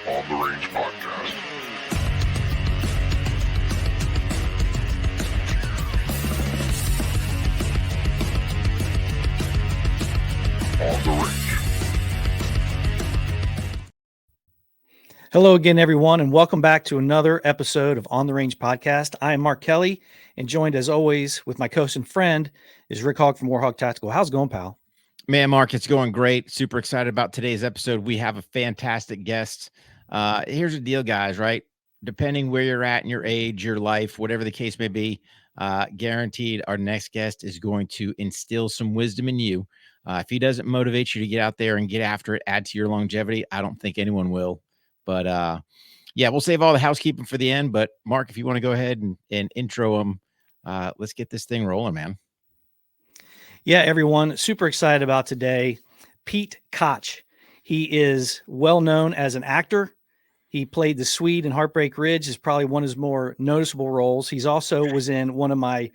On the Range Podcast. On the Range. Hello again, everyone, and welcome back to another episode of On the Range Podcast. I am Mark Kelley, and joined as always with my co-host and friend is Rick Hogg from Hogg Tactical. How's it going, pal? Man, Mark, it's going great. Super excited about today's episode. We have a fantastic guest. Here's the deal, guys, right? Depending where you're at in your age, your life, whatever the case may be, guaranteed our next guest is going to instill some wisdom in you. If he doesn't motivate you to get out there and get after it, add to your longevity, I don't think anyone will. But yeah, we'll save all the housekeeping for the end. But Mark, if you want to go ahead and intro him, let's get this thing rolling, man. Yeah, everyone, super excited about today. Pete Koch. He is well known as an actor. He played the Swede in Heartbreak Ridge, is probably one of his more noticeable roles. He's also was in one of my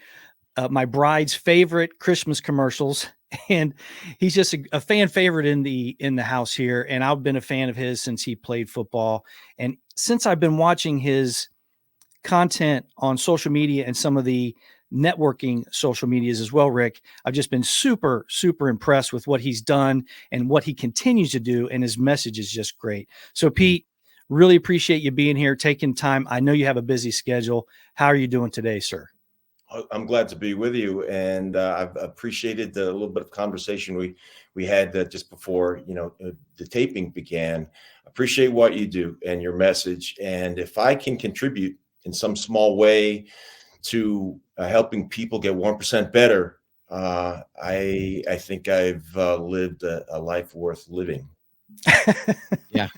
bride's favorite Christmas commercials, and he's just a fan favorite in the house here. And I've been a fan of his since he played football. And since I've been watching his content on social media and some of the networking social medias as well, Rick, I've just been super, super impressed with what he's done and what he continues to do. And his message is just great. So Pete, really appreciate you being here, taking time. I know you have a busy schedule. How are you doing today, sir? I'm glad to be with you. And I've appreciated the little bit of conversation we had just before, the taping began. Appreciate what you do and your message. And if I can contribute in some small way to helping people get 1% better, I think I've lived a life worth living. Yeah.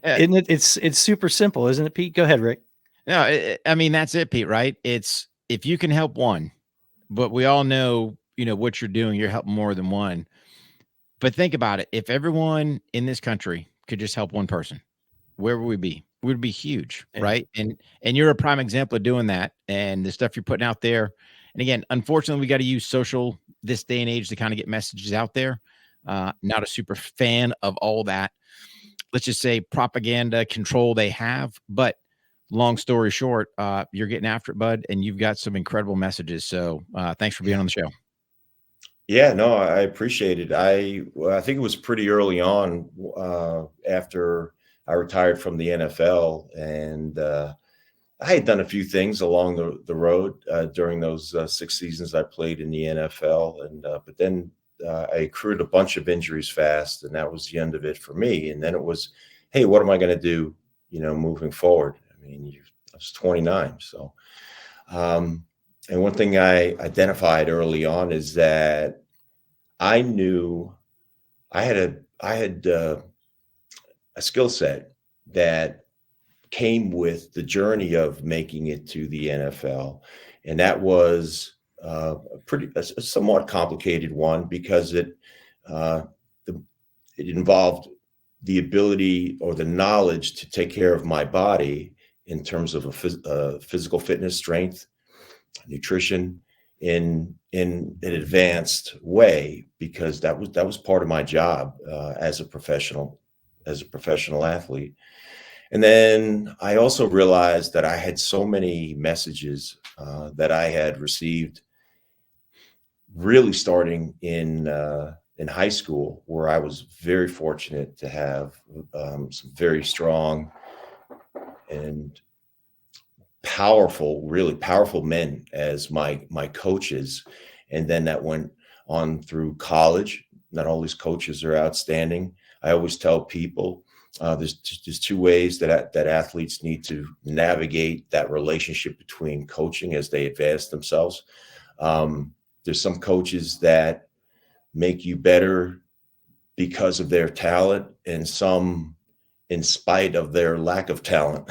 Isn't it? It's super simple, isn't it, Pete? Go ahead, Rick. No, I mean, that's it, Pete, right? It's if you can help one, but we all know, what you're doing, you're helping more than one. But think about it. If everyone in this country could just help one person, where would we be? Would be huge, right? And you're a prime example of doing that, and the stuff you're putting out there. And again, unfortunately, we got to use social this day and age to kind of get messages out there. Not a super fan of all that, let's just say, propaganda control they have. But long story short, you're getting after it, bud, and you've got some incredible messages. So thanks for being on the show. Yeah, no, I appreciate it. I think it was pretty early on after I retired from the NFL, and I had done a few things along the road during those 6 seasons I played in the NFL, and but then I accrued a bunch of injuries fast, and that was the end of it for me. And then it was, hey, what am I going to do, moving forward? I mean, I was 29, so. And one thing I identified early on is that I knew I had a skill set that came with the journey of making it to the NFL. And that was a somewhat complicated one because it involved the ability or the knowledge to take care of my body in terms of a physical fitness, strength, nutrition in an advanced way, because that was part of my job as a professional athlete. And then I also realized that I had so many messages that I had received really starting in high school, where I was very fortunate to have some very strong and really powerful men as my coaches. And then that went on through college. Not all these coaches are outstanding. I always tell people there's two ways that athletes need to navigate that relationship between coaching as they advance themselves. There's some coaches that make you better because of their talent, and some in spite of their lack of talent.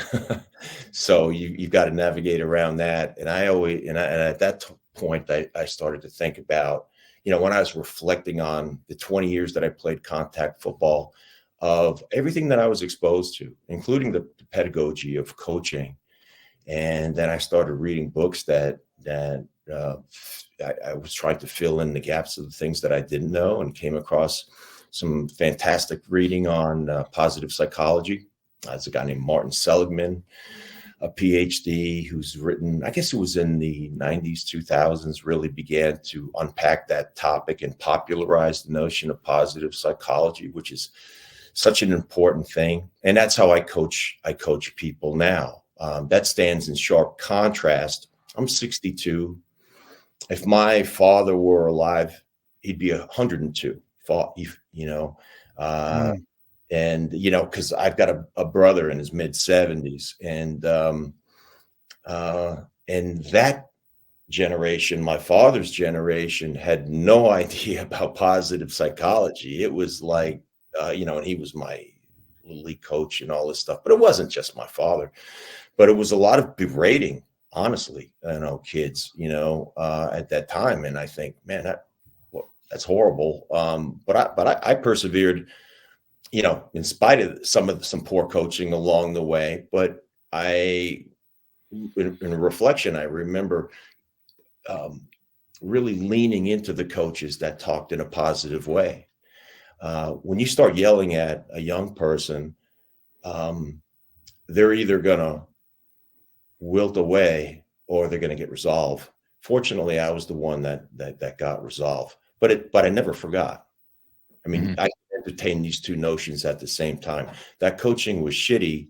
So you've got to navigate around that. And at that point, I started to think about, when I was reflecting on the 20 years that I played contact football, of everything that I was exposed to, including the pedagogy of coaching. And then I started reading books that I was trying to fill in the gaps of the things that I didn't know, and came across some fantastic reading on positive psychology There's a guy named Martin Seligman, a PhD, who's written, I guess it was in the 90s, 2000s, really began to unpack that topic and popularize the notion of positive psychology, which is such an important thing. And that's how I coach people now. That stands in sharp contrast. I'm 62. If my father were alive, he'd be 102. And, because I've got a brother in his mid 70s, and that generation, my father's generation, had no idea about positive psychology. It was like, and he was my little league coach and all this stuff, but it wasn't just my father, but it was a lot of berating, honestly, kids, at that time. And I think, man, that's horrible. But I persevered, in spite of some poor coaching along the way. But in reflection, I remember really leaning into the coaches that talked in a positive way. When you start yelling at a young person, they're either going to wilt away or they're going to get resolved. Fortunately, I was the one that got resolved, but I never forgot. I mean, I entertained these two notions at the same time. That coaching was shitty,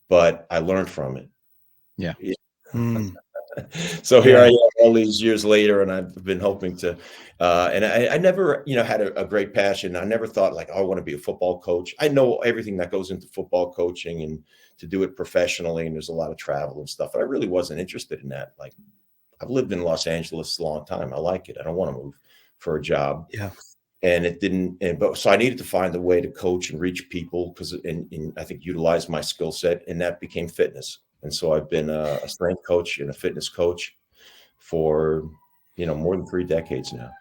but I learned from it. Yeah. So here I am all these years later, and I've been hoping to, and I never, had a great passion. I never thought like, I want to be a football coach. I know everything that goes into football coaching and to do it professionally, and there's a lot of travel and stuff, but I really wasn't interested in that. Like, I've lived in Los Angeles a long time. I like it. I don't want to move for a job. Yeah. And it didn't, so I needed to find a way to coach and reach people, because and I think utilize my skill set, and that became fitness. And so I've been a strength coach and a fitness coach for, more than 3 decades now.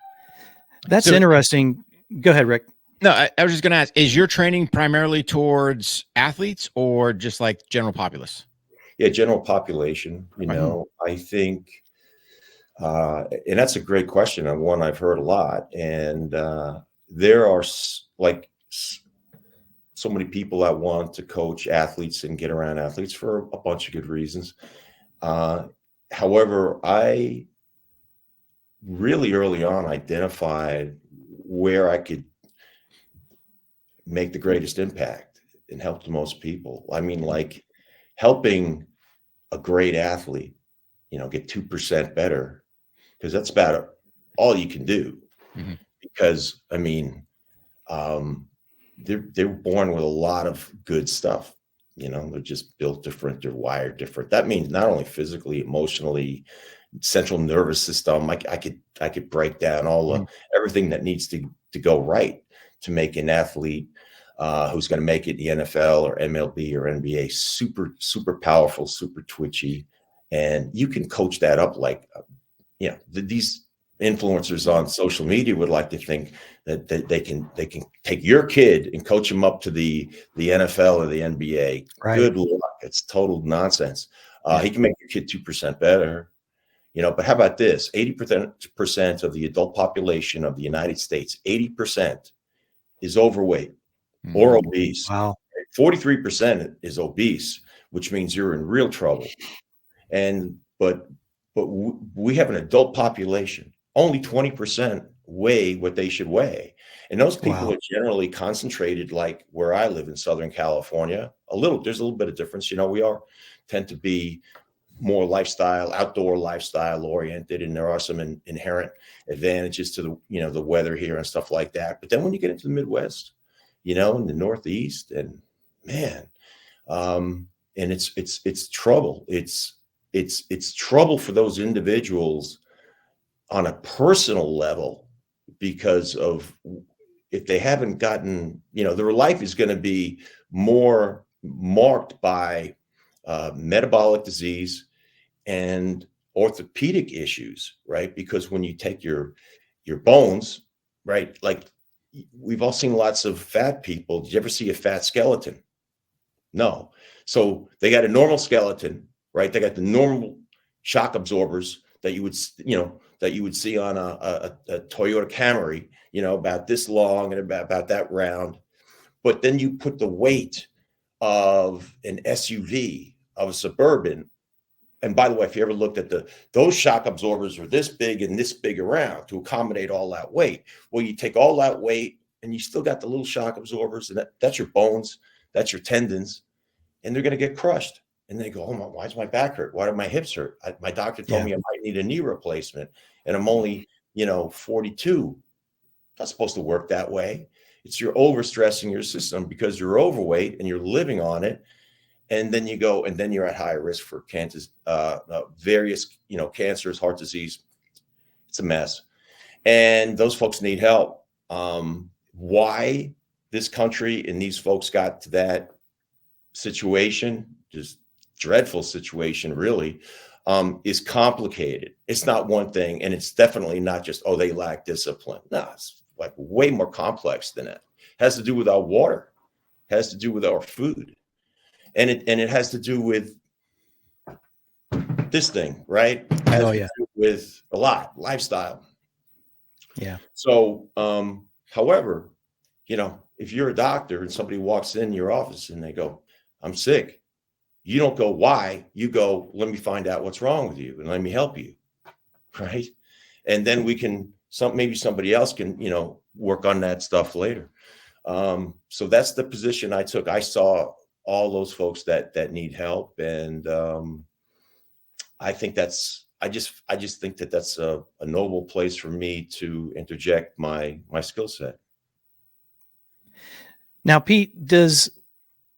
That's interesting. Go ahead, Rick. No, I was just going to ask, is your training primarily towards athletes or just like general populace? Yeah, general population, I think, and that's a great question, and one I've heard a lot. And there are so many people that want to coach athletes and get around athletes for a bunch of good reasons. However, I really early on identified where I could make the greatest impact and help the most people. I mean, like helping a great athlete, get 2% better, because that's about all you can do. Mm-hmm. Because, I mean, they're born with a lot of good stuff. They're just built different. They're wired different. That means not only physically, emotionally, central nervous system. I could break down all everything that needs to go right to make an athlete who's going to make it in the NFL or MLB or NBA super, super powerful, super twitchy. And you can coach that up like, these influencers on social media would like to think that they can take your kid and coach him up to the NFL or the NBA. Right. Good luck. It's total nonsense. He can make your kid 2% better, but how about this? 80% of the adult population of the United States, 80% is overweight or obese. Wow. 43% is obese, which means you're in real trouble. But we have an adult population. Only 20% weigh what they should weigh. And those people are generally concentrated like where I live in Southern California. There's a little bit of difference. We tend to be more outdoor lifestyle oriented. And there are some inherent advantages to the weather here and stuff like that. But then when you get into the Midwest, in the Northeast, and man, and it's trouble. It's trouble for those individuals on a personal level, because of if they haven't gotten, their life is going to be more marked by metabolic disease and orthopedic issues, right? Because when you take your bones, right, like we've all seen lots of fat people. Did you ever see a fat skeleton? No. So they got a normal skeleton, right? They got the normal shock absorbers that you would see on a Toyota Camry, about this long and about that round. But then you put the weight of an SUV, of a Suburban. And by the way, if you ever looked at those shock absorbers are this big and this big around to accommodate all that weight. Well, you take all that weight and you still got the little shock absorbers, and that's your bones, that's your tendons, and they're going to get crushed. And they go, oh my, why does my back hurt? Why do my hips hurt? My doctor told me I might need a knee replacement, and I'm only, 42. Not supposed to work that way. It's you're overstressing your system because you're overweight and you're living on it. And then you're at higher risk for cancers, various, cancers, heart disease. It's a mess. And those folks need help. Why this country and these folks got to that situation, just dreadful situation, really, is complicated. It's not one thing. And it's definitely not just, oh, they lack discipline. No, it's like way more complex than that. It has to do with our water, it has to do with our food. And it has to do with this thing, right? It has to do with a lot, lifestyle. Yeah. So, however, if you're a doctor and somebody walks in your office and they go, I'm sick, you don't go, why? You go, let me find out what's wrong with you and let me help you, right? And then maybe somebody else can, work on that stuff later. So that's the position I took. I saw all those folks that need help. And I think I just think that's a noble place for me to interject my skill set. Now, Pete, does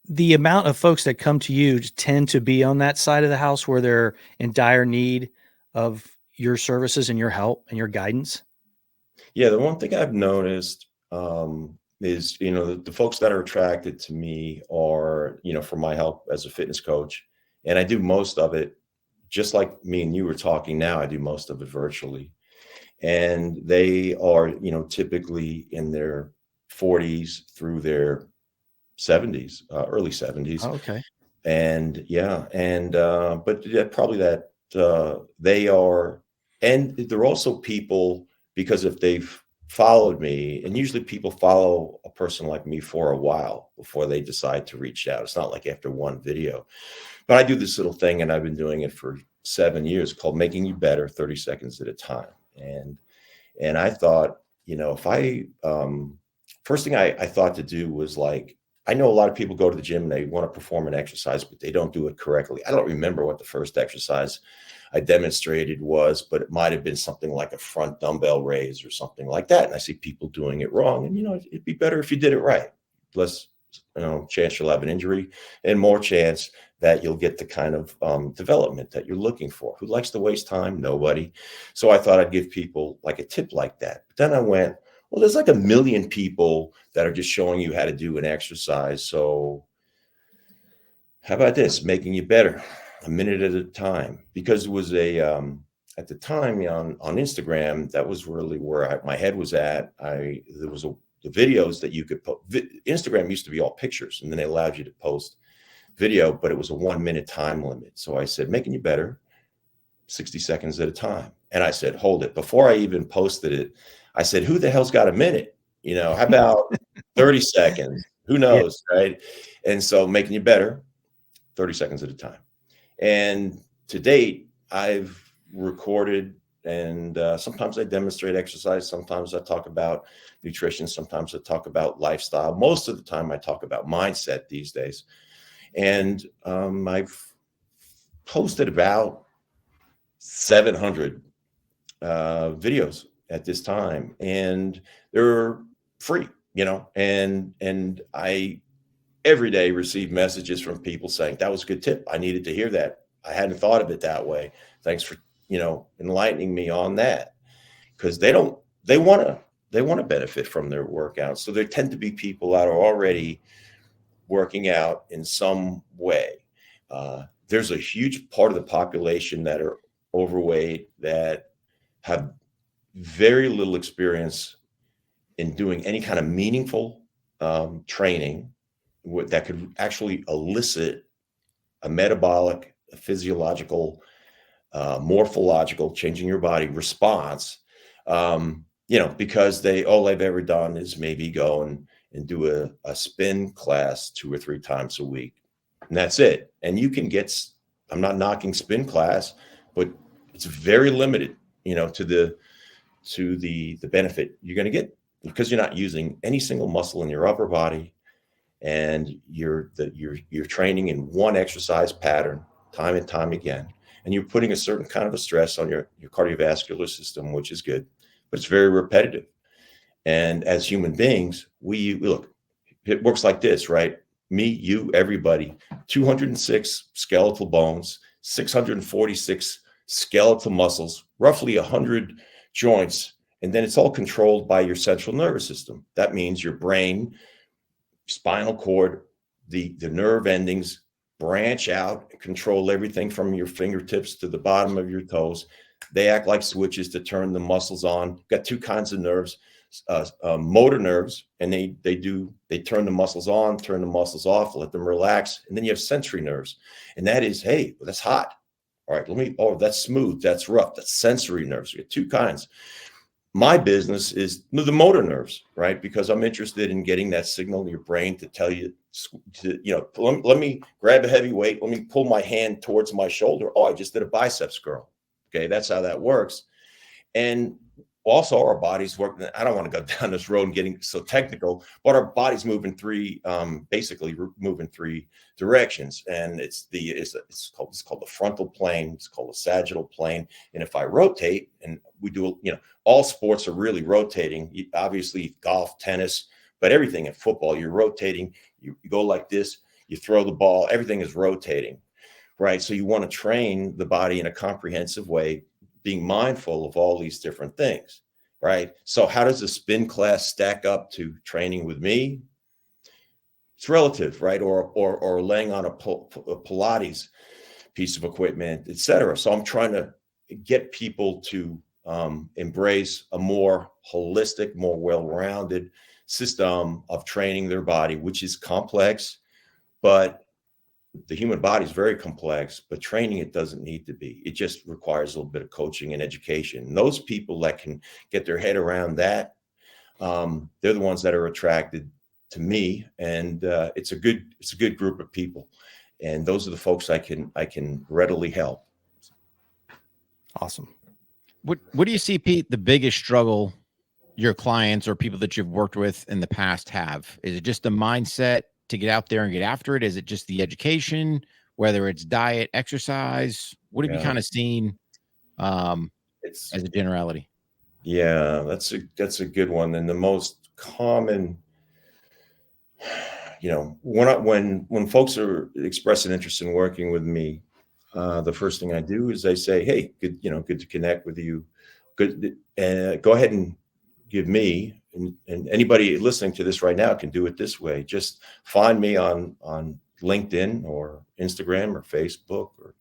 the amount of folks that come to you tend to be on that side of the house where they're in dire need of your services and your help and your guidance? Yeah, the one thing I've noticed is, the folks that are attracted to me are, for my help as a fitness coach. And I do most of it, just like me and you were talking now, I do most of it virtually. And they are, typically in their 40s through their 70s, early 70s. Oh, okay. And but yeah, probably that they are, and they're also people, because if they've followed me, and usually people follow a person like me for a while before they decide to reach out. It's not like after one video, but I do this little thing, and I've been doing it for 7 years, called Making You Better 30 Seconds at a Time. And I thought, if I, first thing I thought to do was, like, I know a lot of people go to the gym and they want to perform an exercise, but they don't do it correctly. I don't remember what the first exercise I demonstrated was, but it might have been something like a front dumbbell raise or something like that. And I see people doing it wrong. And, it'd be better if you did it right. Less, chance you'll have an injury, and more chance that you'll get the kind of development that you're looking for. Who likes to waste time? Nobody. So I thought I'd give people like a tip like that. But then I went, well, there's like 1 million people that are just showing you how to do an exercise. So how about this? Making you better, a minute at a time. Because it was at the time on Instagram, that was really where my head was at. There was the videos that you could post. Instagram used to be all pictures, and then they allowed you to post video, but it was a 1 minute time limit. So I said, making you better, 60 seconds at a time. And I said, hold it. Before I even posted it, I said, who the hell's got a minute? How about 30 seconds? Who knows, right? And so making you better, 30 seconds at a time. And to date, I've recorded, and sometimes I demonstrate exercise. Sometimes I talk about nutrition. Sometimes I talk about lifestyle. Most of the time I talk about mindset these days. And I've posted about 700 videos at this time, and they're free, and I every day receive messages from people saying, that was a good tip. I needed to hear that. I hadn't thought of it that way. Thanks for, enlightening me on that. Because they want to benefit from their workouts. So there tend to be people that are already working out in some way. There's a huge part of the population that are overweight, that have very little experience in doing any kind of meaningful training that could actually elicit a metabolic, a physiological, morphological, changing your body response. Because all they've ever done is maybe go and do a spin class 2 or 3 times a week. And that's it. And you can get, I'm not knocking spin class, but it's very limited, to the benefit you're going to get, because you're not using any single muscle in your upper body, and you're training in one exercise pattern time and time again, and you're putting a certain kind of a stress on your cardiovascular system, which is good, but it's very repetitive. And as human beings, we look, it works like this, right? Me, you, everybody, 206 skeletal bones, 646 skeletal muscles, roughly 100 joints, and then it's all controlled by your central nervous system. That means your brain, spinal cord, the nerve endings branch out and control everything from your fingertips to the bottom of your toes. They act like switches to turn the muscles on. You've got two kinds of nerves, motor nerves, and they turn the muscles on, turn the muscles off, let them relax. And then you have sensory nerves, and that is, hey, that's hot. All right, that's smooth, that's rough, that's sensory nerves. We have two kinds. My business is the motor nerves, right? Because I'm interested in getting that signal in your brain to tell you, let me grab a heavy weight. Let me pull my hand towards my shoulder. Oh, I just did a biceps curl. Okay, that's how that works. And also our bodies work. I don't want to go down this road and getting so technical, but our bodies move in basically move in 3 directions. And it's called the frontal plane. It's called the sagittal plane. And if I rotate, and we do, all sports are really rotating. Obviously golf, tennis, but everything in football, you're rotating. You go like this, you throw the ball, everything is rotating, right? So you want to train the body in a comprehensive way, being mindful of all these different things, right? So how does a spin class stack up to training with me? It's relative, right? Or laying on a Pilates piece of equipment, et cetera. So I'm trying to get people to embrace a more holistic, more well-rounded system of training their body, which is complex, but the human body is very complex, but training it doesn't need to be. It just requires a little bit of coaching and education. And those people that can get their head around that, they're the ones that are attracted to me. And it's a good group of people. And those are the folks I can readily help. Awesome. What do you see, Pete, the biggest struggle your clients or people that you've worked with in the past have? Is it just the mindset to get out there and get after it? Is it just the education, whether it's diet, exercise? What have you kind of seen as a generality? Yeah, that's a good one. And the most common, when folks are expressing interest in working with me, the first thing I do is I say, hey, good to connect with you. Good. Go ahead and give me, and anybody listening to this right now can do it this way. Just find me on LinkedIn or Instagram or Facebook or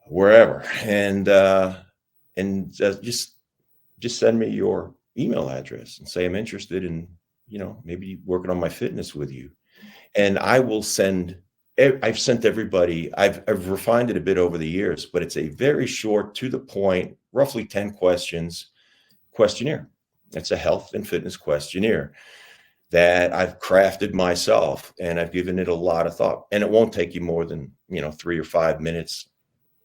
wherever, and just send me your email address and say I'm interested in, maybe working on my fitness with you. And I will I've sent everybody, I've refined it a bit over the years, but it's a very short, to the point, roughly 10 questions questionnaire. It's a health and fitness questionnaire that I've crafted myself, and I've given it a lot of thought. And it won't take you more than 3 or 5 minutes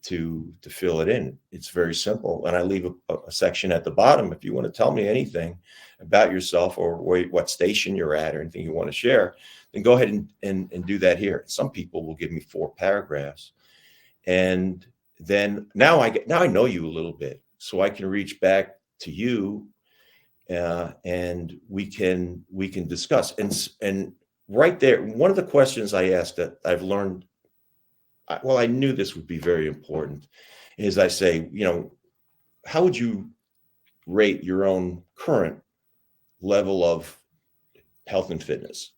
to fill it in. It's very simple. And I leave a section at the bottom. If you want to tell me anything about yourself, or what station you're at, or anything you want to share, then go ahead and do that here. Some people will give me 4 paragraphs. And then now I know you a little bit, so I can reach back to you, and we can discuss. And right there, one of the questions I asked that I've learned, I knew this would be very important, is I say, how would you rate your own current level of health and fitness?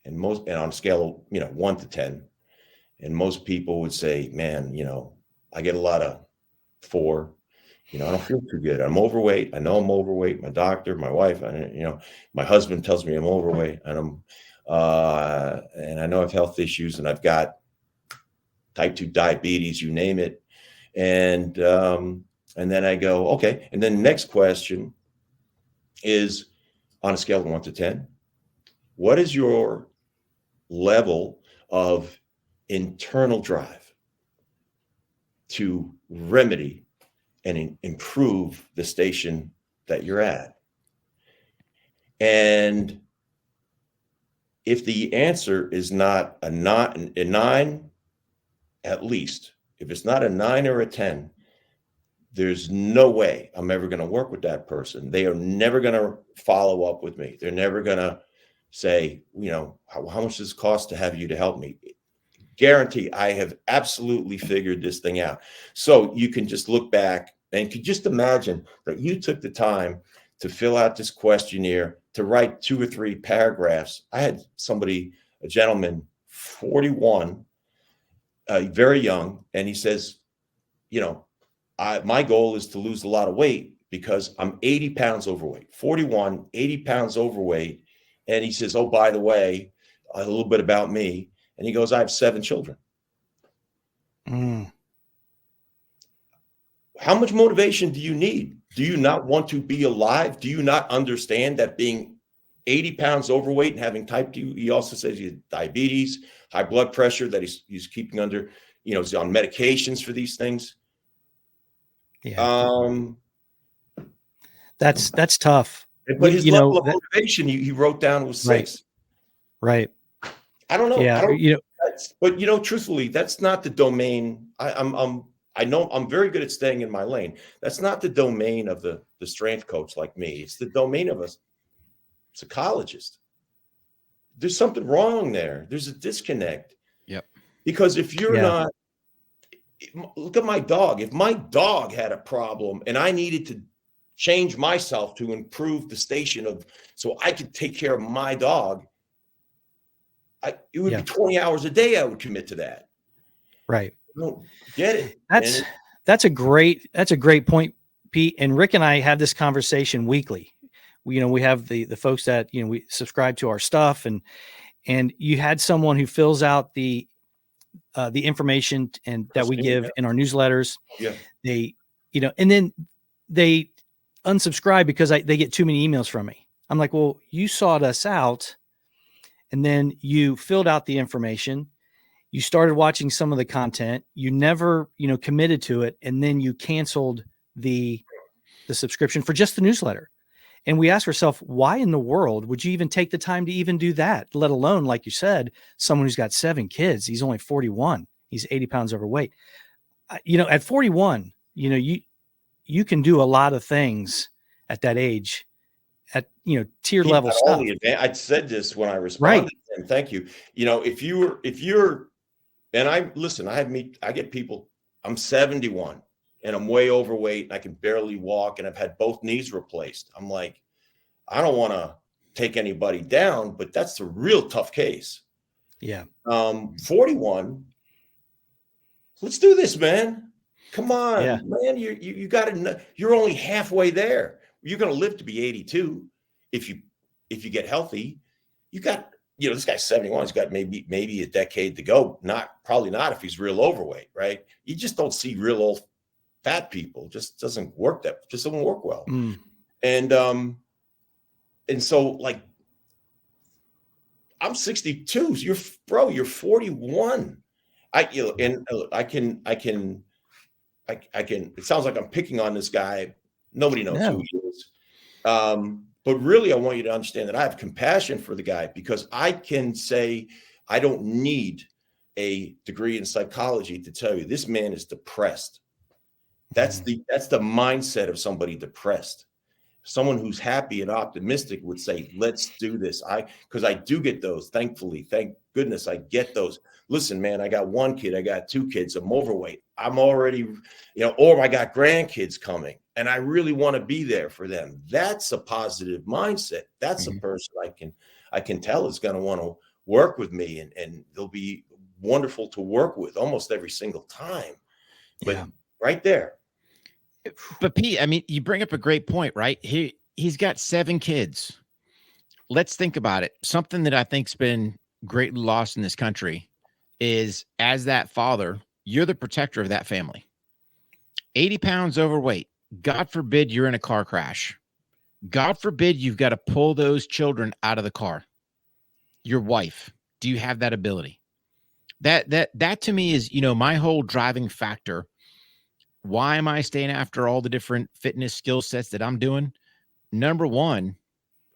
And on a scale of 1 to 10, and most people would say, man, I get a lot of 4. I don't feel too good. I'm overweight. I know I'm overweight. My doctor, my wife, my husband tells me I'm overweight, and and I know I have health issues, and I've got type 2 diabetes, you name it. And then I go, okay. And then the next question is, on a scale of 1 to 10, What is your level of internal drive to remedy and improve the station that you're at? And if the answer is not a nine, at least, if it's not a 9 or a 10, there's no way I'm ever going to work with that person. They are never going to follow up with me. They're never going to say, how much does it cost to have you to help me? Guarantee I have absolutely figured this thing out. So you can just look back and could just imagine that you took the time to fill out this questionnaire, to write 2 or 3 paragraphs. I had a gentleman, 41, very young, and he says, my goal is to lose a lot of weight because I'm 80 pounds overweight, 41, 80 pounds overweight. And he says, oh, by the way, a little bit about me. And he goes, I have 7 children. How much motivation do you need? Do you not want to be alive? Do you not understand that being 80 pounds overweight and having type 2, he also says he has diabetes, high blood pressure that he's keeping under, he's on medications for these things. Yeah. That's tough. But his level of motivation, he wrote down was 6. Right. I don't know. Yeah. But truthfully, that's not the domain. I know I'm very good at staying in my lane. That's not the domain of the strength coach like me. It's the domain of a psychologist. There's something wrong there. There's a disconnect. Yep. Because if you're not, look at my dog. If my dog had a problem and I needed to change myself to improve the station so I could take care of my dog, it would be 20 hours a day I would commit to that. Right. I don't get it. That's a great point, Pete. And Rick and I have this conversation weekly. We have the folks that, we subscribe to our stuff, and you had someone who fills out the information and that we give in our newsletters. Yeah. They, and then they unsubscribe because they get too many emails from me. I'm like, well, you sought us out, and then you filled out the information. You started watching some of the content. You never, committed to it. And then you canceled the subscription for just the newsletter. And we asked ourselves, why in the world would you even take the time to even do that? Let alone, like you said, someone who's got 7 kids. He's only 41. He's 80 pounds overweight. At 41, you can do a lot of things at that age, at, tier level stuff. I said this when I responded. Right. And thank you. If you're, and I get people, I'm 71 and I'm way overweight and I can barely walk and I've had both knees replaced. I'm like, I don't want to take anybody down, but that's a real tough case. Yeah. 41. Let's do this, man. Come on, man. You got to, you're only halfway there. You're going to live to be 82. If you get healthy, you got, this guy's 71. He's got maybe a decade to go. Probably not if he's real overweight, right? You just don't see real old fat people. Just doesn't work well. And so like, I'm 62. You're 41. I can. It sounds like I'm picking on this guy. Nobody knows who he is. But really, I want you to understand that I have compassion for the guy, because I can say I don't need a degree in psychology to tell you this man is depressed. That's the mindset of somebody depressed. Someone who's happy and optimistic would say, let's do this. Because I do get those. Thankfully, thank goodness I get those. Listen, man, I got 1 kid. I got 2 kids. I'm overweight. I'm already, or I got grandkids coming and I really want to be there for them. That's a positive mindset. That's a person I can tell is going to want to work with me, and they'll be wonderful to work with almost every single time. But right there. But Pete, I mean, you bring up a great point, right? He's got 7 kids. Let's think about it. Something that I think's been greatly lost in this country is, as that father, you're the protector of that family. 80 pounds overweight. God forbid you're in a car crash. God forbid you've got to pull those children out of the car. your wife? Do you have that ability? That to me is, my whole driving factor. Why am I staying after all the different fitness skill sets that I'm doing? Number one,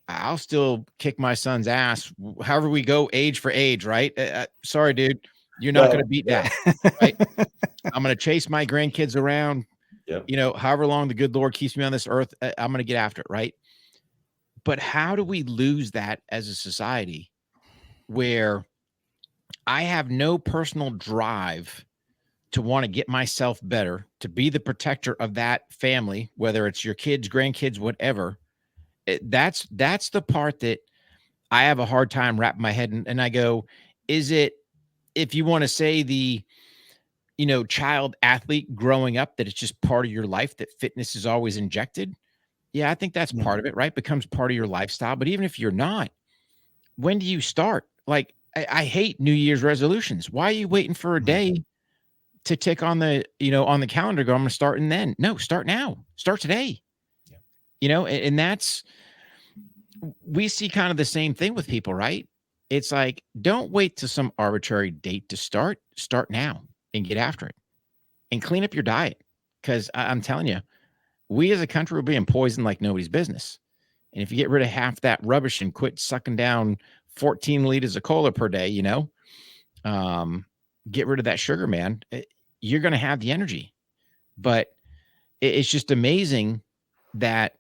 I'll still kick my son's ass, however we go age for age, right? Sorry, dude, you're not going to beat that, right? I'm going to chase my grandkids around, however long the good Lord keeps me on this earth, I'm going to get after it, right? But how do we lose that as a society where I have no personal drive to want to get myself better, to be the protector of that family, whether it's your kids, grandkids, whatever? That's the part that I have a hard time wrapping my head in. And I go, is it, if you want to say the, child athlete growing up, that it's just part of your life, that fitness is always injected? Yeah, I think that's part of it, right? Becomes part of your lifestyle. But even if you're not, when do you start? Like, I hate New Year's resolutions. Why are you waiting for a day to tick on the, on the calendar, go, I'm going to start, and then no, start now, start today, and that's, we see kind of the same thing with people, right? It's like, don't wait to some arbitrary date to start now and get after it and clean up your diet. Cause I'm telling you, we as a country are being poisoned like nobody's business. And if you get rid of half that rubbish and quit sucking down 14 liters of cola per day, get rid of that sugar, man, you're going to have the energy. But it's just amazing that,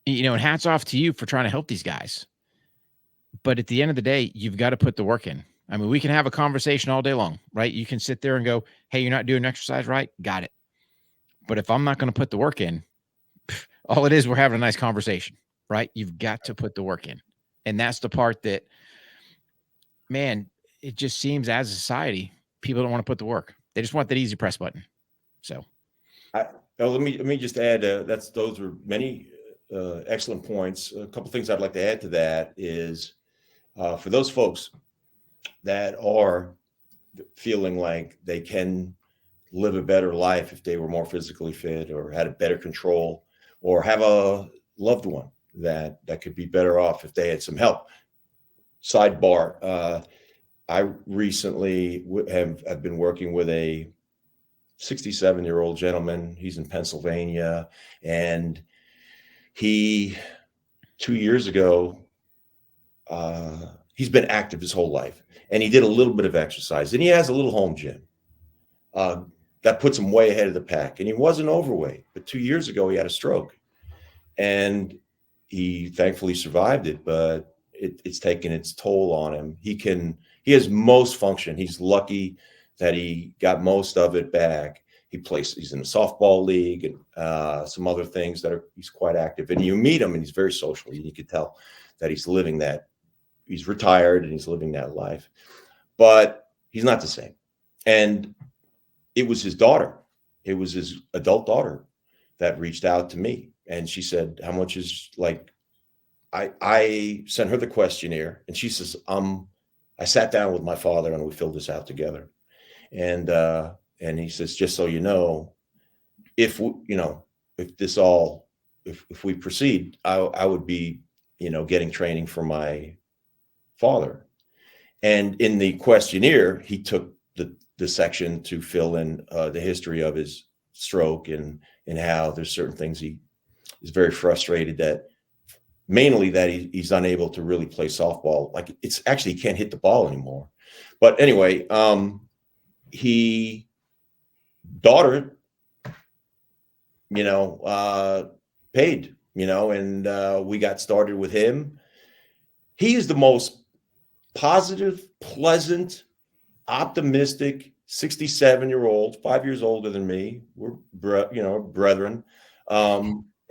and hats off to you for trying to help these guys. But at the end of the day, you've got to put the work in. I mean, we can have a conversation all day long, right? You can sit there and go, hey, you're not doing exercise right. Got it. But if I'm not going to put the work in, all it is, we're having a nice conversation, right? You've got to put the work in. And that's the part that, man, it just seems as a society, people don't want to put the work. They just want that easy press button. So let me just add, those were many excellent points. A couple things I'd like to add to that is, for those folks that are feeling like they can live a better life if they were more physically fit or had a better control, or have a loved one that could be better off if they had some help. Sidebar, I recently have been working with a 67-year-old gentleman. He's in Pennsylvania, and he, 2 years ago, he's been active his whole life, and he did a little bit of exercise, and he has a little home gym. That puts him way ahead of the pack, and he wasn't overweight, but 2 years ago he had a stroke, and he thankfully survived it, but it's taken its toll on him. He has most function. He's lucky that he got most of it back. He's in a softball league and some other things he's quite active. And you meet him and he's very social. You can tell that he's retired and he's living that life, but he's not the same. And it was his daughter. It was his adult daughter that reached out to me. And she said, how much is, like, I sent her the questionnaire, and she says, I sat down with my father and we filled this out together. And he says, just so you know, if we proceed, I would be, getting training for my father. And in the questionnaire, he took the section to fill in the history of his stroke and how there's certain things he is very frustrated that, mainly that he's unable to really play softball. Like, it's actually, he can't hit the ball anymore. But anyway, daughter, paid, and we got started with him. He is the most positive, pleasant, optimistic 67-year-old, 5 years older than me. We're brethren.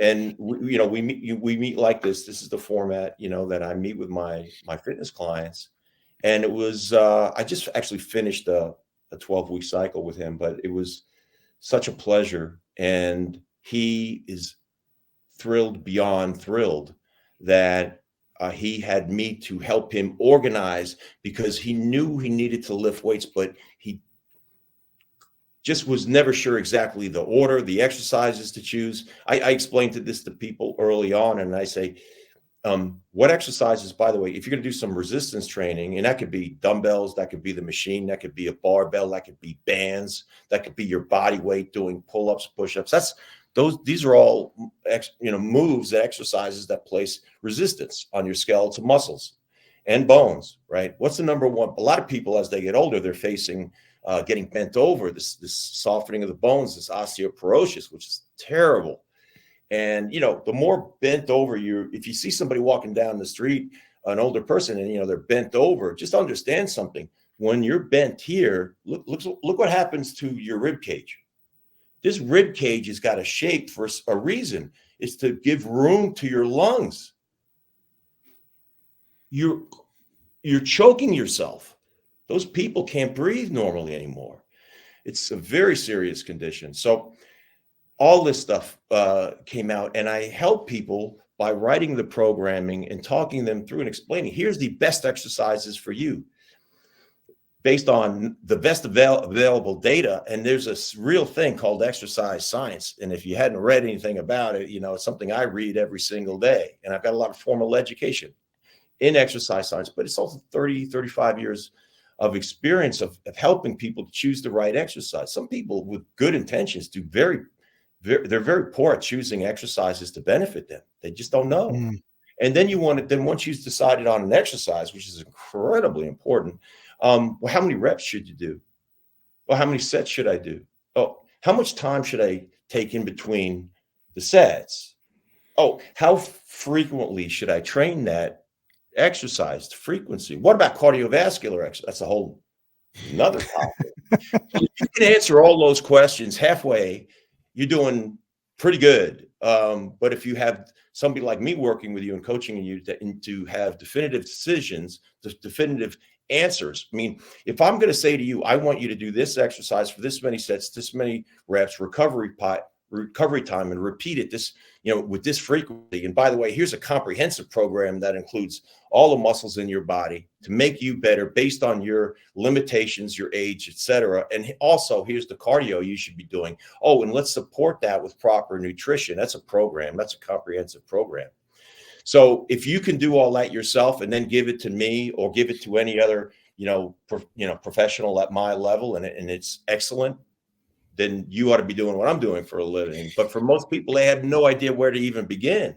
And we meet like this. This is the format, that I meet with my fitness clients. And it was, I just actually finished a 12-week cycle with him, but it was such a pleasure. And he is thrilled beyond thrilled that he had me to help him organize, because he knew he needed to lift weights, but he just was never sure exactly the order, the exercises to choose. I explained this to people early on, and I say, What exercises, by the way, if you're going to do some resistance training, and that could be dumbbells, that could be the machine, that could be a barbell, that could be bands, that could be your body weight doing pull-ups, push-ups. These are all moves, exercises that place resistance on your skeletal muscles and bones, right? What's the number one? A lot of people, as they get older, they're facing getting bent over, this softening of the bones, this osteoporosis, which is terrible. And, the more bent over if you see somebody walking down the street, an older person, and, they're bent over, just understand something. When you're bent here, look what happens to your rib cage. This rib cage has got a shape for a reason. It's to give room to your lungs. You're choking yourself. Those people can't breathe normally anymore. It's a very serious condition. So all this stuff came out, and I help people by writing the programming and talking them through and explaining, here's the best exercises for you based on the best available data. And there's a real thing called exercise science. And if you hadn't read anything about it, it's something I read every single day. And I've got a lot of formal education in exercise science, but it's also 30, 35 years of experience of helping people to choose the right exercise. Some people with good intentions they're very poor at choosing exercises to benefit them. They just don't know. And then once you've decided on an exercise, which is incredibly important, well, how many reps should you do? Well, how many sets should I do? Oh, how much time should I take in between the sets? Oh, how frequently should I train that exercise frequency? What about cardiovascular exercise? That's a whole another topic. If you can answer all those questions halfway, you're doing pretty good. But if you have somebody like me working with you and coaching you to have definitive decisions, definitive answers. I mean, if I'm going to say to you, I want you to do this exercise for this many sets, this many reps, recovery time, and repeat it with this frequency. And by the way, here's a comprehensive program that includes all the muscles in your body to make you better based on your limitations, your age, etc. And also, here's the cardio you should be doing. Oh, and let's support that with proper nutrition. That's a program. That's a comprehensive program. So if you can do all that yourself and then give it to me or give it to any other, professional at my level, and it's excellent, then you ought to be doing what I'm doing for a living. But for most people, they have no idea where to even begin.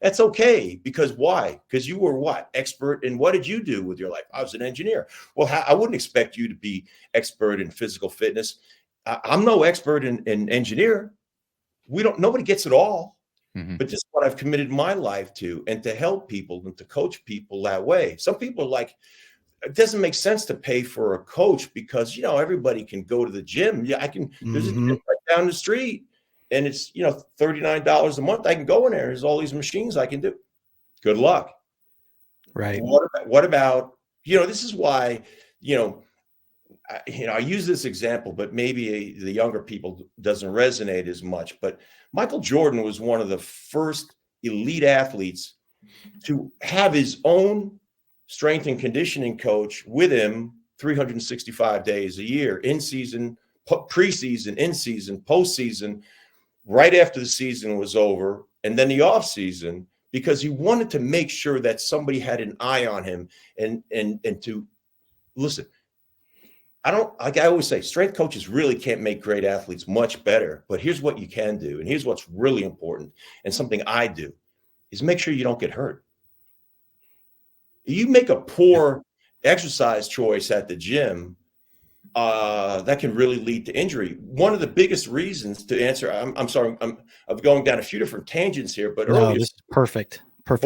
That's okay. Because why? Because you were what? Expert in what did you do with your life? I was an engineer. Well, I wouldn't expect you to be expert in physical fitness. I'm no expert in engineer. Nobody gets it all. Mm-hmm. But just what I've committed my life to, and to help people and to coach people that way. Some people are like, it doesn't make sense to pay for a coach because, everybody can go to the gym. Yeah, I can. There's a gym right down the street and it's, $39 a month. I can go in there. There's all these machines I can do. Good luck. Right. What about, this is why, I use this example, but maybe the younger people doesn't resonate as much. But Michael Jordan was one of the first elite athletes to have his own strength and conditioning coach with him 365 days a year, in season, preseason, in season, postseason, right after the season was over, and then the off season, because he wanted to make sure that somebody had an eye on him and to listen. Like I always say, strength coaches really can't make great athletes much better, but here's what you can do. And here's what's really important. And something I do is make sure you don't get hurt. You make a poor exercise choice at the gym, that can really lead to injury. One of the biggest reasons to answer, I'm sorry, I'm going down a few different tangents here, but earlier, this is perfect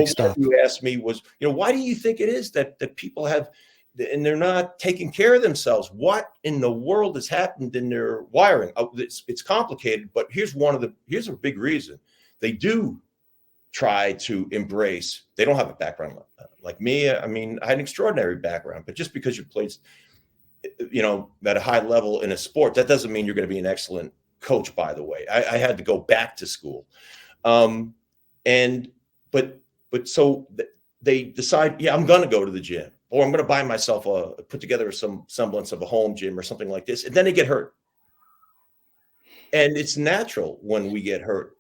stuff. You asked me was, why do you think it is that people have, and they're not taking care of themselves? What in the world has happened in their wiring? It's complicated, but here's a big reason. They do try to embrace, they don't have a background like me. I mean, I had an extraordinary background, but just because you played, at a high level in a sport, that doesn't mean you're going to be an excellent coach, by the way. I had to go back to school. But so they decide, I'm going to go to the gym, or I'm going to buy myself put together some semblance of a home gym or something like this. And then they get hurt. And it's natural when we get hurt.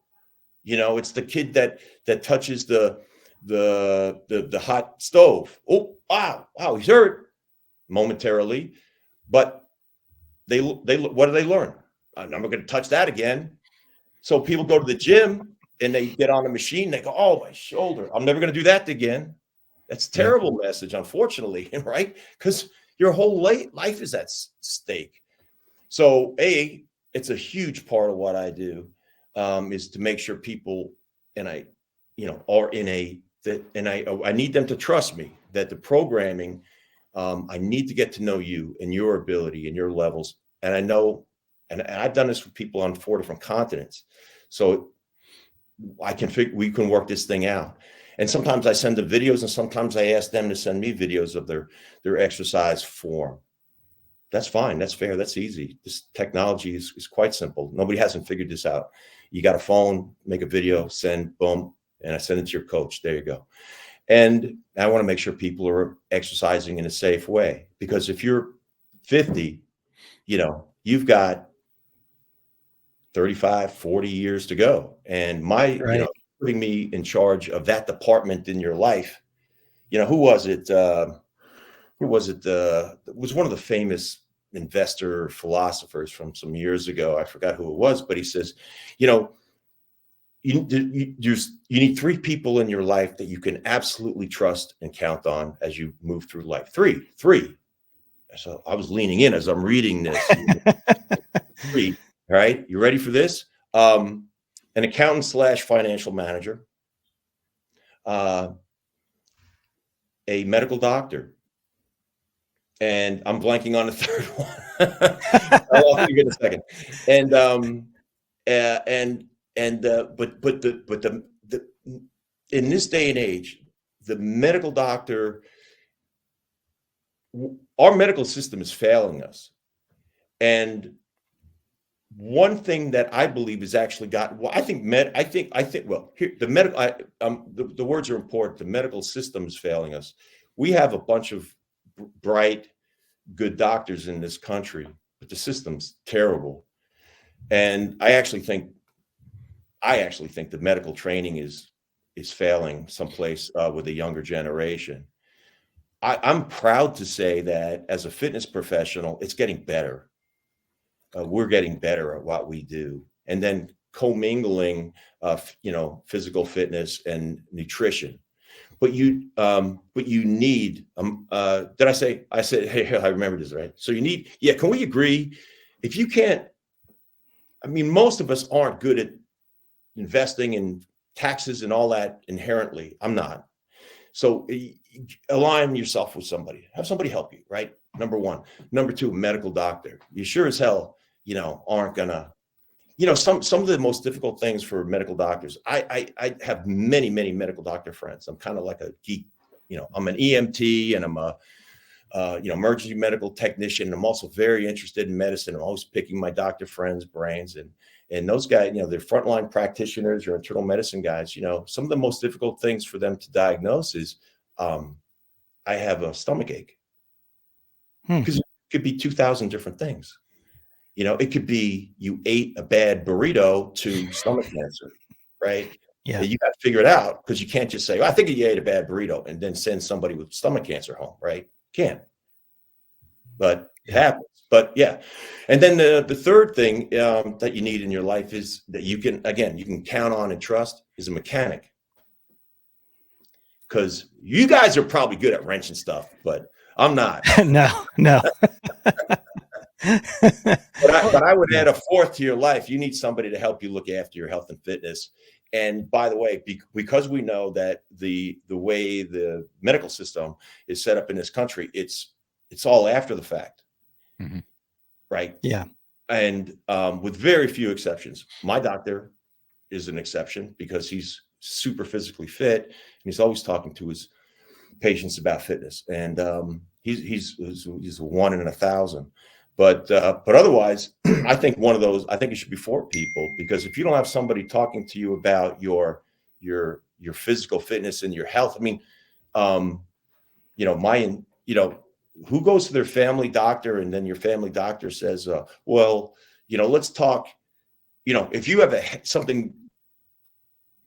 It's the kid that touches the the hot stove. Oh, wow, he's hurt momentarily, but they what do they learn? I'm not going to touch that again. So people go to the gym and they get on a machine. They go, oh, my shoulder. I'm never going to do that again. That's a terrible message, unfortunately, right? Because your whole life is at stake. So, it's a huge part of what I do, is to make sure people are I need them to trust me that the programming, I need to get to know you and your ability and your levels. And I know, and I've done this with people on 4 different continents. So we can work this thing out. And sometimes I send the videos, and sometimes I ask them to send me videos of their exercise form. That's fine. That's fair. That's easy. This technology is quite simple. Nobody hasn't figured this out. You got a phone, make a video, send, boom, and I send it to your coach. There you go. And I want to make sure people are exercising in a safe way, because if you're 50, you've got 35, 40 years to go. And putting me in charge of that department in your life, who was it? It was one of the famous investor philosophers from some years ago. I forgot who it was, but he says, you need 3 people in your life that you can absolutely trust and count on as you move through life. Three. So I was leaning in as I'm reading this. 3. All right. You ready for this? An accountant / financial manager, a medical doctor, and I'm blanking on the third one. I'll figure it in a second. But in this day and age, the medical doctor, our medical system is failing us. And one thing that I believe has actually got, well, the words are important. The medical system is failing us. We have a bunch of bright, good doctors in this country, but the system's terrible. And I actually think the medical training is failing someplace with a younger generation. I'm proud to say that as a fitness professional, it's getting better. We're getting better at what we do, and then commingling, physical fitness and nutrition. But you need. Did I say? I said, hey, I remember this, right? So you need. Yeah, can we agree? If you can't, most of us aren't good at investing in taxes and all that inherently. I'm not. So align yourself with somebody. Have somebody help you, right? Number 1. Number 2, medical doctor. You sure as hell, aren't gonna, some of the most difficult things for medical doctors. I have many medical doctor friends. I'm kind of like a geek. I'm an EMT, and I'm a emergency medical technician. I'm also very interested in medicine. I'm always picking my doctor friends' brains, and those guys, they're frontline practitioners or internal medicine guys. Some of the most difficult things for them to diagnose is, I have a stomach ache, because it could be 2,000 different things. It could be you ate a bad burrito to stomach cancer, right? Yeah. You got to figure it out, because you can't just say, I think you ate a bad burrito, and then send somebody with stomach cancer home, right? Can't. But it happens. But yeah. And then the third thing that you need in your life is that you can count on and trust is a mechanic. Because you guys are probably good at wrenching stuff, but I'm not. No. But I would add a 4th to your life. You need somebody to help you look after your health and fitness. And by the way, because we know that the way the medical system is set up in this country, it's all after the fact, right? Yeah. And with very few exceptions, my doctor is an exception, because he's super physically fit, and he's always talking to his patients about fitness. And he's a 1 in 1,000. But otherwise, I think it should be 4 people, because if you don't have somebody talking to you about your physical fitness and your health, who goes to their family doctor, and then your family doctor says, let's talk, if you have something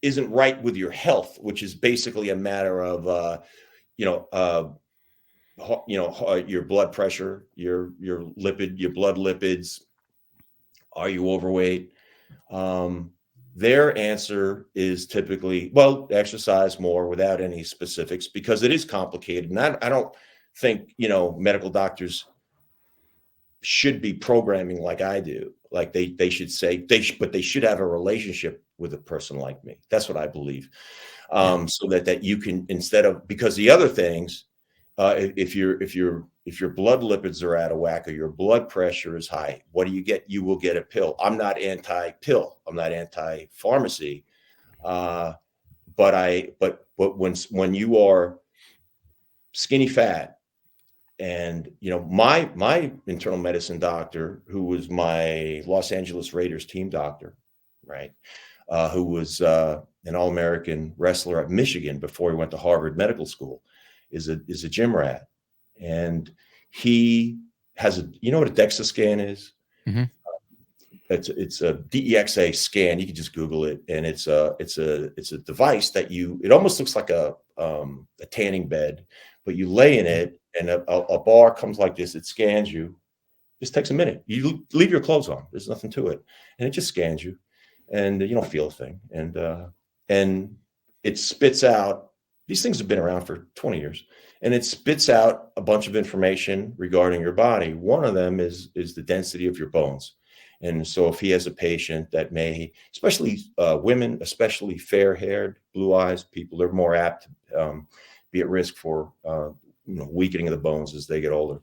isn't right with your health, which is basically a matter of your blood pressure, your blood lipids. Are you overweight? Their answer is typically, well, exercise more, without any specifics, because it is complicated. And I don't think, medical doctors should be programming like I do. Like they should say but they should have a relationship with a person like me. That's what I believe. So that you can, instead of, because the other things, if your blood lipids are out of whack or your blood pressure is high, what do you get? You will get a pill. I'm not anti-pill. I'm not anti-pharmacy. But when you are skinny fat, and my internal medicine doctor, who was my Los Angeles Raiders team doctor, right, who was an All-American wrestler at Michigan before he went to Harvard Medical School, is a gym rat, and he has what a DEXA scan is. Mm-hmm. It's a DEXA scan. You can just Google it, and it's a device that it almost looks like a tanning bed, but you lay in it, and a bar comes like this. It scans you. Just takes a minute. You leave your clothes on. There's nothing to it, and it just scans you, and you don't feel a thing. And it spits out. These things have been around for 20 years, and it spits out a bunch of information regarding your body. One of them is the density of your bones. And so if he has a patient that may, especially women, especially fair-haired, blue eyes people, they're more apt to be at risk for weakening of the bones as they get older.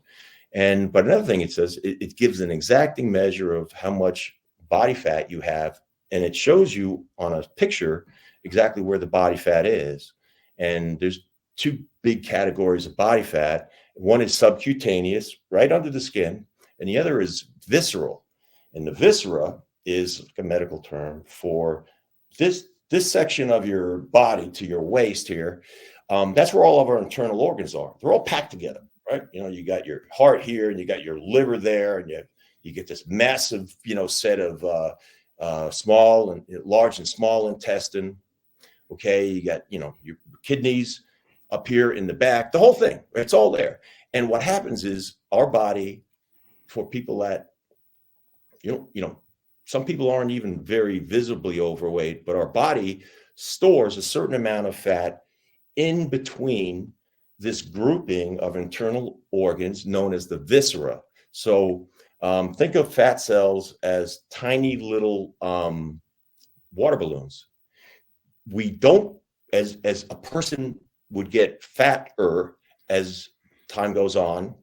But another thing it says, it gives an exacting measure of how much body fat you have, and it shows you on a picture exactly where the body fat is. And there's two big categories of body fat. One is subcutaneous, right under the skin, and the other is visceral. And the viscera is like a medical term for this section of your body to your waist here. That's where all of our internal organs are. They're all packed together, right? You got your heart here, and you got your liver there, and you get this massive, set of small and large and small intestine. Okay, you got your kidneys up here in the back, the whole thing. It's all there. And what happens is our body, for people that some people aren't even very visibly overweight, but our body stores a certain amount of fat in between this grouping of internal organs known as the viscera. So think of fat cells as tiny little water balloons. We don't, as a person would get fatter as time goes on,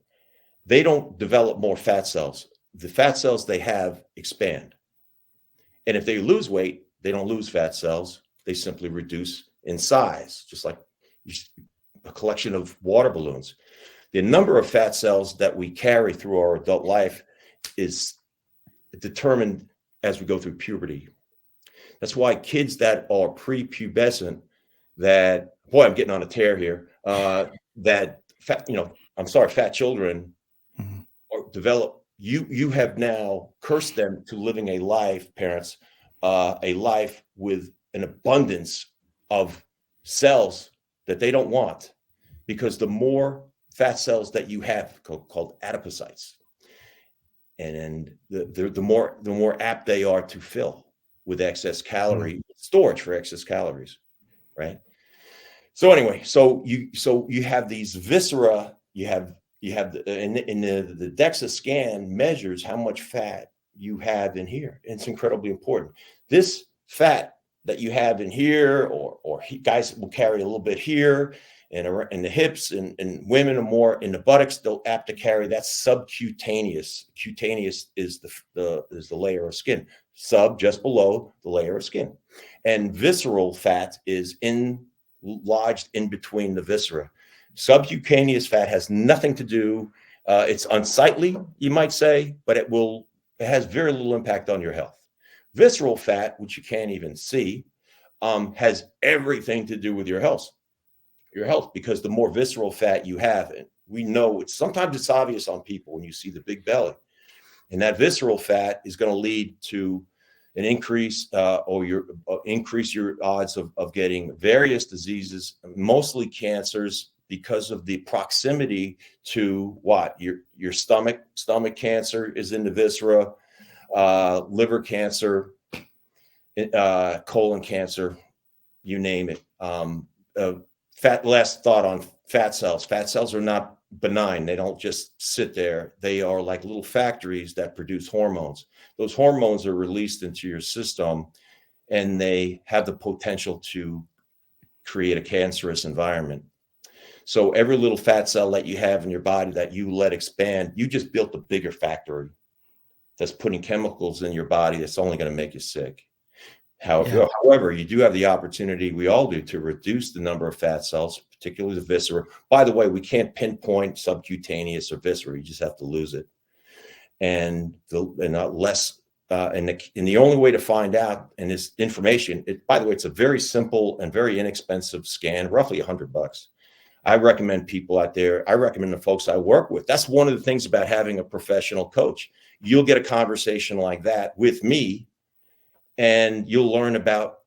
they don't develop more fat cells. The fat cells they have expand. And if they lose weight, they don't lose fat cells. They simply reduce in size, just like a collection of water balloons. The number of fat cells that we carry through our adult life is determined as we go through puberty. That's why kids that are prepubescent, that, boy, I'm getting on a tear here, that fat children or develop. You have now cursed them to living a life, parents, a life with an abundance of cells that they don't want, because the more fat cells that you have, called adipocytes, and the more apt they are to fill with excess calorie storage for excess calories, right? So anyway, so you have these viscera, you have the DEXA scan measures how much fat you have in here. And it's incredibly important. This fat that you have in here, or guys will carry a little bit here and in the hips, and women are more in the buttocks, they'll apt to carry. That's subcutaneous. Cutaneous is the layer of skin. Sub, just below the layer of skin. And visceral fat is lodged in between the viscera. Subcutaneous fat has nothing to do. It's unsightly, you might say, but it has very little impact on your health. Visceral fat, which you can't even see, has everything to do with your health. Because the more visceral fat you have, and we know sometimes it's obvious on people when you see the big belly, and that visceral fat is going to lead to an increase increase your odds of getting various diseases, mostly cancers, because of the proximity to what your stomach cancer is in the viscera, liver cancer, colon cancer, you name it. Last thought on fat cells. Fat cells are not benign. They don't just sit there. They are like little factories that produce hormones. Those hormones are released into your system, and they have the potential to create a cancerous environment. So every little fat cell that you have in your body that you let expand, you just built a bigger factory that's putting chemicals in your body that's only going to make you sick. However, you do have the opportunity, we all do, to reduce the number of fat cells, particularly the viscera. By the way, we can't pinpoint subcutaneous or viscera. You just have to lose it. And the only way to find out, and this information, by the way, it's a very simple and very inexpensive scan, roughly $100. I recommend people out there, I recommend the folks I work with. That's one of the things about having a professional coach. You'll get a conversation like that with me, and you'll learn about,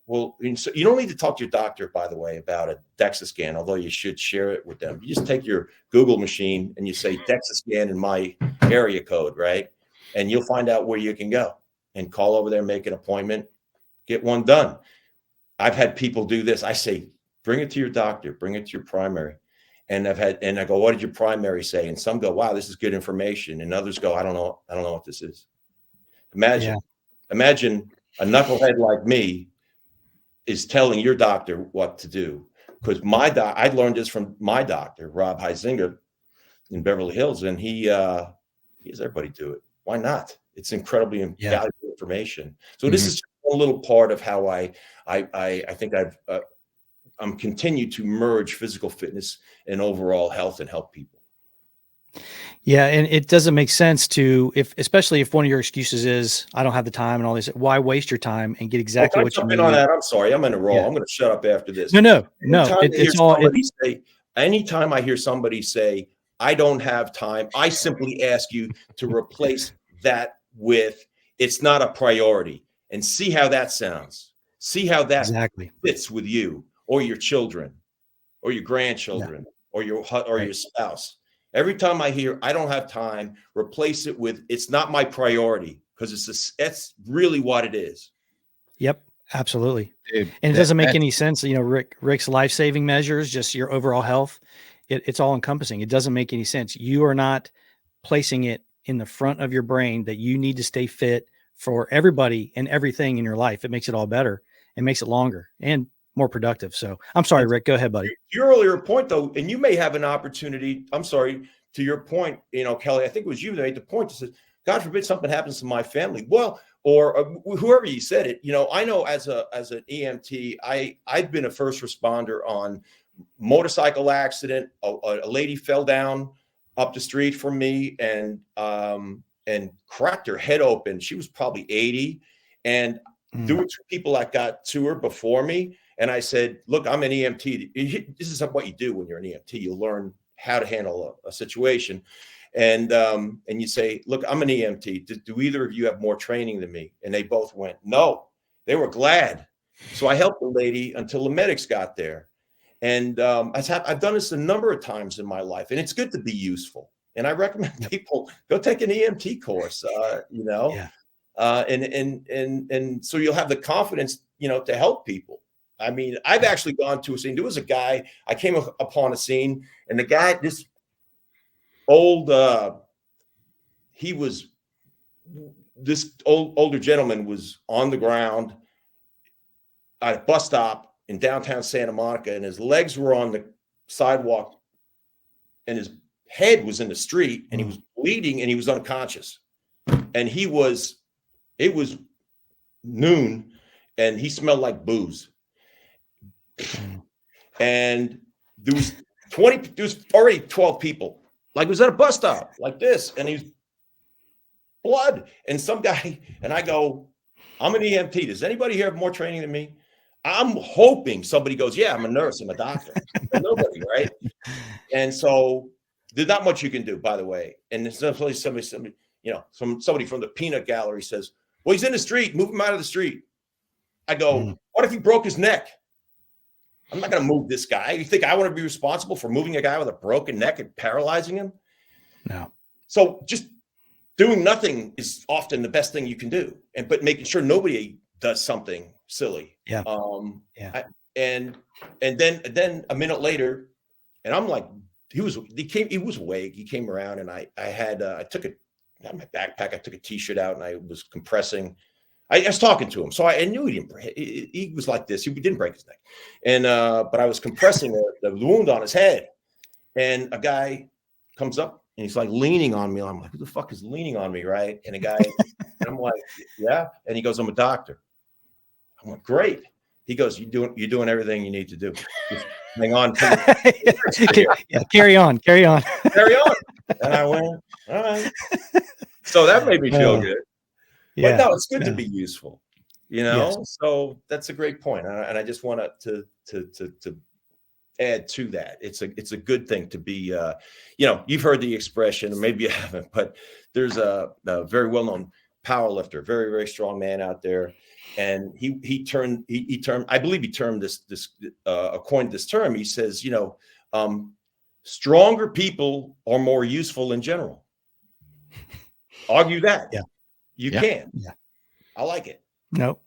so you don't need to talk to your doctor, by the way, about a DEXA scan, although you should share it with them. You just take your Google machine and you say DEXA scan in my area code, right? And you'll find out where you can go and call over there, make an appointment, get one done. I've had people do this. I say, bring it to your doctor, bring it to your primary. And I go, what did your primary say? And some go, wow, this is good information. And others go, I don't know what this is. Imagine a knucklehead like me is telling your doctor what to do. Because I learned this from my doctor, Rob Heisinger in Beverly Hills, and he has everybody do it. Why not? It's incredibly valuable information. So this is a little part of how I think I'm continued to merge physical fitness and overall health and help people. Yeah. And it doesn't make sense especially if one of your excuses is, I don't have the time and all this, why waste your time and get exactly what you need? On that? I'm sorry. I'm in a roll. Yeah. I'm going to shut up after this. No. Anytime I hear somebody say, I don't have time, I simply ask you to replace that with, it's not a priority, and see how that sounds. See how that fits with you or your children or your grandchildren or your spouse. Every time I hear, I don't have time, replace it with, it's not my priority, because that's really what it is. Yep, absolutely. Dude, and it doesn't make any sense. Rick's life-saving measures, just your overall health, it's all encompassing. It doesn't make any sense. You are not placing it in the front of your brain that you need to stay fit for everybody and everything in your life. It makes it all better and makes it longer and more productive. So I'm sorry, Rick, go ahead, buddy. Your earlier point though, and you may have an opportunity, I'm sorry, to your point, Kelley, I think it was you that made the point that says, God forbid something happens to my family. Well, or whoever you said it, I know as an EMT, I've been a first responder on motorcycle accident. A lady fell down up the street from me and cracked her head open. She was probably 80. And there were two people that got to her before me. And I said, look, I'm an EMT. This is what you do when you're an EMT. You learn how to handle a situation. And you say, look, I'm an EMT. Do either of you have more training than me? And they both went, no. They were glad. So I helped the lady until the medics got there. And I've done this a number of times in my life, and it's good to be useful. And I recommend people go take an EMT course, and so you'll have the confidence, to help people. I mean, I've actually gone to a scene. There was a guy, I came upon a scene, and the guy, this old, older gentleman was on the ground at a bus stop in downtown Santa Monica, and his legs were on the sidewalk and his head was in the street, and he was bleeding and he was unconscious. And it was noon and he smelled like booze. And there was already 12 people. Like it was at a bus stop like this, and he's blood. And some guy, and I go, I'm an EMT. Does anybody here have more training than me? I'm hoping somebody goes, yeah, I'm a nurse, I'm a doctor. Nobody, right? And so there's not much you can do, by the way. And there's somebody, somebody from the peanut gallery says, Well, he's in the street. Move him out of the street. I go, Mm. what if he broke his neck? I'm not going to move this guy. You think I want to be responsible for moving a guy with a broken neck and paralyzing him? No. So just doing nothing is often the best thing you can do, but making sure nobody does something silly. Yeah. And then a minute later, and I'm like, he was awake. He came around, and I took my backpack. I took a t-shirt out, and I was compressing. I was talking to him, so I knew he didn't. He was like this. He didn't break his neck, and but I was compressing the wound on his head, and a guy comes up and he's like leaning on me. I'm like, who the fuck is leaning on me, right? And a guy, and I'm like, yeah. And he goes, I'm a doctor. I'm like, great. He goes, you're doing everything you need to do. Just hang on. Yeah, carry on. Carry on. And I went, all right. So that made me feel good. Yeah. But no, it's good to be useful, Yes. So that's a great point. And I just want to add to that. It's a good thing to be, you've heard the expression, or maybe you haven't, but there's a very well-known power lifter, very, very strong man out there. And he coined this term. He says, stronger people are more useful in general. Argue that. Yeah. You can. Yeah. I like it. Nope.